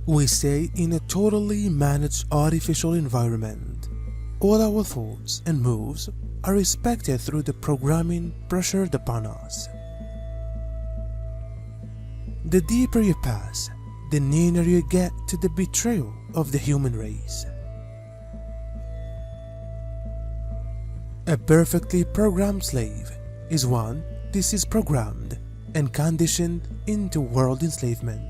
We stay in a totally managed artificial environment. All our thoughts and moves are respected through the programming pressured upon us. The deeper you pass, the nearer you get to the betrayal of the human race. A perfectly programmed slave is one this is programmed and conditioned into world enslavement.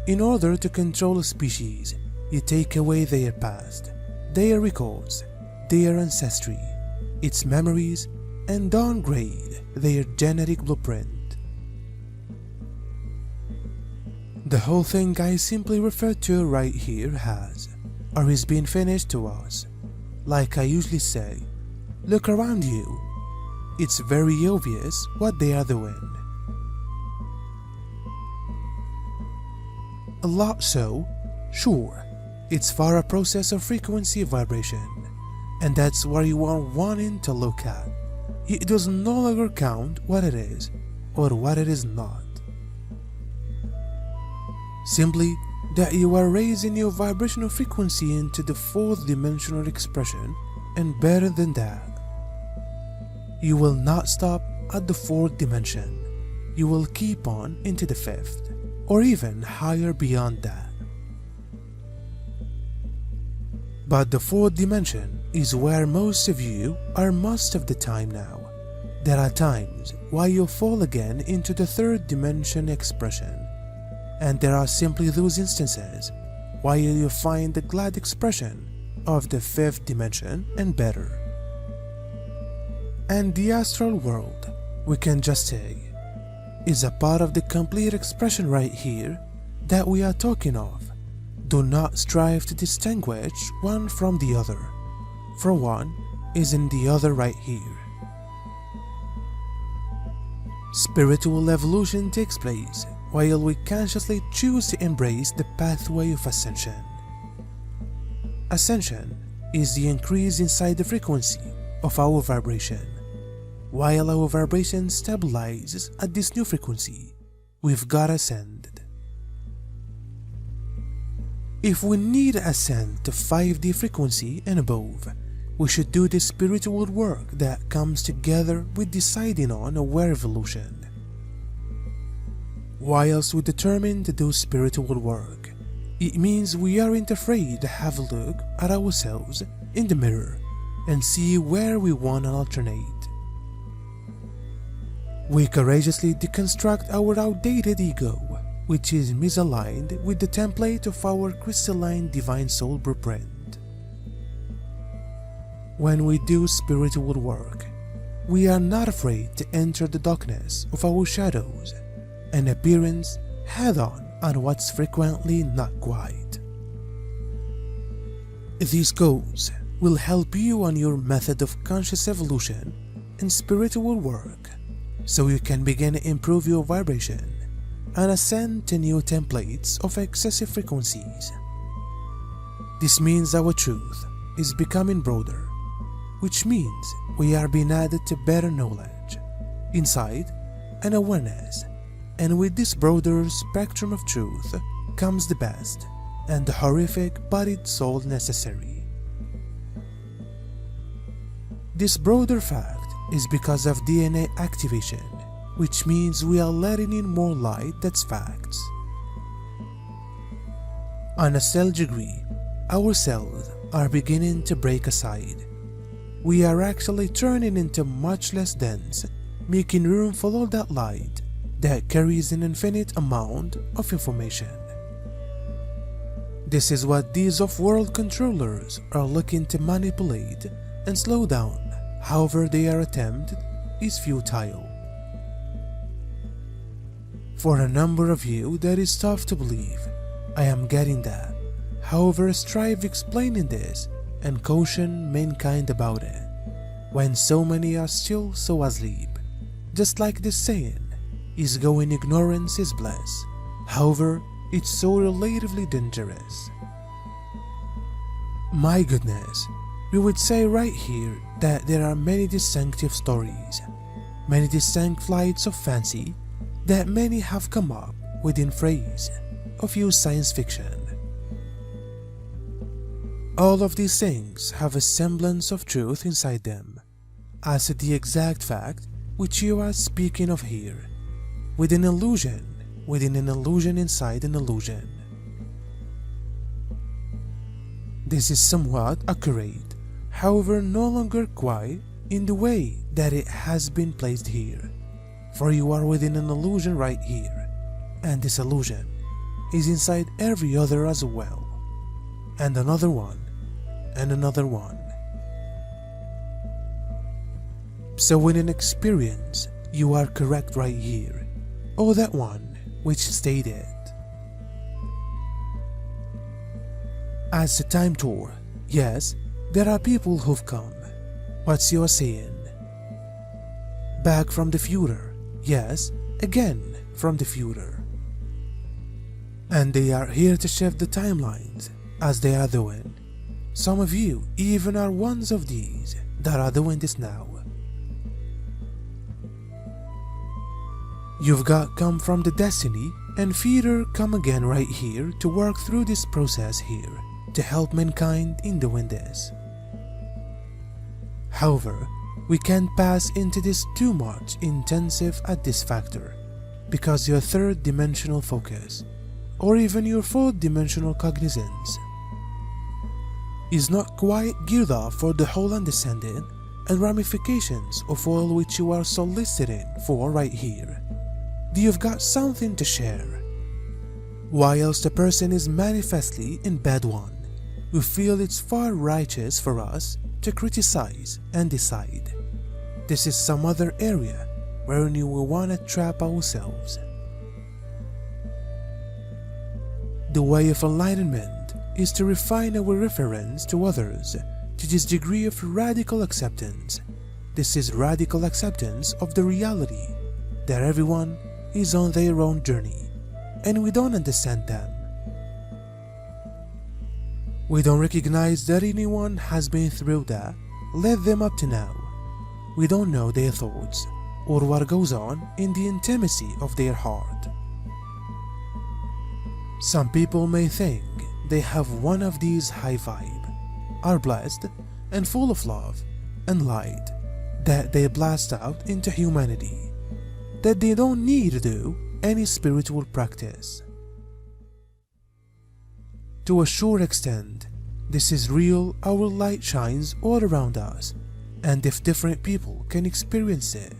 In order to control a species, you take away their past, their records, their ancestry, its memories, and downgrade their genetic blueprint. The whole thing I simply referred to right here has, or is being finished to us. Like I usually say, look around you. It's very obvious what they are doing. A lot so, sure, it's for a process of frequency vibration, and that's where you are wanting to look at. It does no longer count what it is or what it is not. Simply that you are raising your vibrational frequency into the fourth dimensional expression, and better than that, you will not stop at the fourth dimension. You will keep on into the fifth, or even higher beyond that. But the fourth dimension is where most of you are most of the time now. There are times why you fall again into the third dimension expression, and there are simply those instances why you find the glad expression of the fifth dimension and better. And the astral world, we can just say, is a part of the complete expression right here that we are talking of. Do not strive to distinguish one from the other, for one is in the other right here. Spiritual evolution takes place while we consciously choose to embrace the pathway of ascension. Ascension is the increase inside the frequency of our vibration. While our vibration stabilizes at this new frequency, we've got ascended. If we need to ascend to 5D frequency and above, we should do the spiritual work that comes together with deciding on our evolution. Whilst we determine to do spiritual work, it means we aren't afraid to have a look at ourselves in the mirror and see where we want to alternate. We courageously deconstruct our outdated ego, which is misaligned with the template of our crystalline divine soul blueprint. When we do spiritual work, we are not afraid to enter the darkness of our shadows and appearance head-on what's frequently not quite. These goals will help you on your method of conscious evolution and spiritual work, so you can begin to improve your vibration and ascend to new templates of excessive frequencies. This means our truth is becoming broader, which means we are being added to better knowledge, insight, and awareness, and with this broader spectrum of truth comes the best and the horrific bodied soul necessary. This broader fact is because of DNA activation, which means we are letting in more light that's facts. On a cell degree, our cells are beginning to break aside. We are actually turning into much less dense, making room for all that light that carries an infinite amount of information. This is what these off-world controllers are looking to manipulate and slow down. However they are attempted is futile. For a number of you that is tough to believe, I am getting that. However, strive explaining this and caution mankind about it, when so many are still so asleep. Just like this saying, is going ignorance is bliss. However, it's so relatively dangerous. My goodness, we would say right here that there are many distinctive stories, many distinct flights of fancy that many have come up within phrase of your science fiction. All of these things have a semblance of truth inside them, as the exact fact which you are speaking of here, with an illusion inside an illusion. This is somewhat accurate, however no longer quite in the way that it has been placed here, for you are within an illusion right here, and this illusion is inside every other as well, and another one, and another one. So in an experience, you are correct right here, or that one which stated. As a time tour, yes, there are people who've come. What's your saying? Back from the future, yes, again from the future. And they are here to shift the timelines, as they are doing. Some of you even are ones of these that are doing this now. You've got come from the destiny and feeder come again right here to work through this process here to help mankind in doing this. However, we can't pass into this too much intensive at this factor because your third dimensional focus or even your fourth dimensional cognizance is not quite geared up for the whole understanding and ramifications of all which you are soliciting for right here. You've got something to share. Whilst the person is manifestly in bad one, we feel it's far righteous for us to criticize and decide. This is some other area wherein we want to trap ourselves. The way of enlightenment is to refine our reference to others to this degree of radical acceptance. This is radical acceptance of the reality that everyone is on their own journey and we don't understand them. We don't recognize that anyone has been through that led them up to now. We don't know their thoughts or what goes on in the intimacy of their heart. Some people may think they have one of these high vibe, are blessed and full of love and light that they blast out into humanity, that they don't need to do any spiritual practice. To a sure extent, this is real. Our light shines all around us, and if different people can experience it,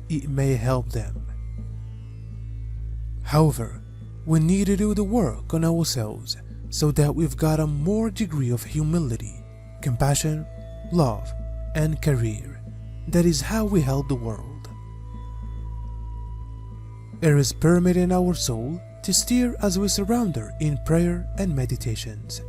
it may help them. However, we need to do the work on ourselves so that we've got a more degree of humility, compassion, love, and career. That is how we help the world. It is permitting our soul to steer as we surround her in prayer and meditations.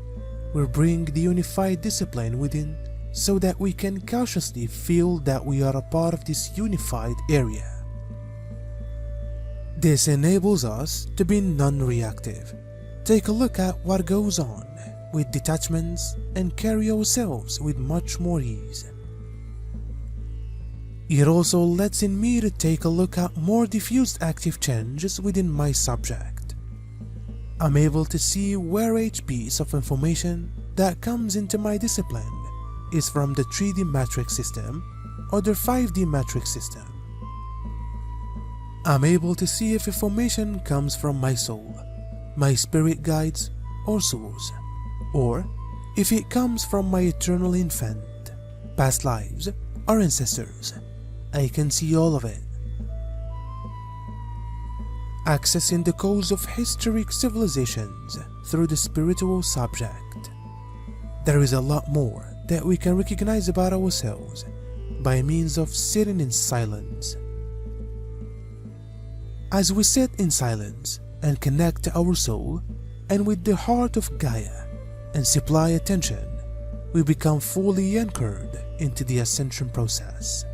We bring the unified discipline within so that we can cautiously feel that we are a part of this unified area. This enables us to be non-reactive, take a look at what goes on with detachments, and carry ourselves with much more ease. It also lets in me to take a look at more diffused active changes within my subject. I'm able to see where each piece of information that comes into my discipline is from the 3D matrix system or the 5D matrix system. I'm able to see if information comes from my soul, my spirit guides or source, or if it comes from my eternal infant, past lives or ancestors. I can see all of it. Accessing the cause of historic civilizations through the spiritual subject. There is a lot more that we can recognize about ourselves by means of sitting in silence. As we sit in silence and connect to our soul and with the heart of Gaia and supply attention, we become fully anchored into the ascension process.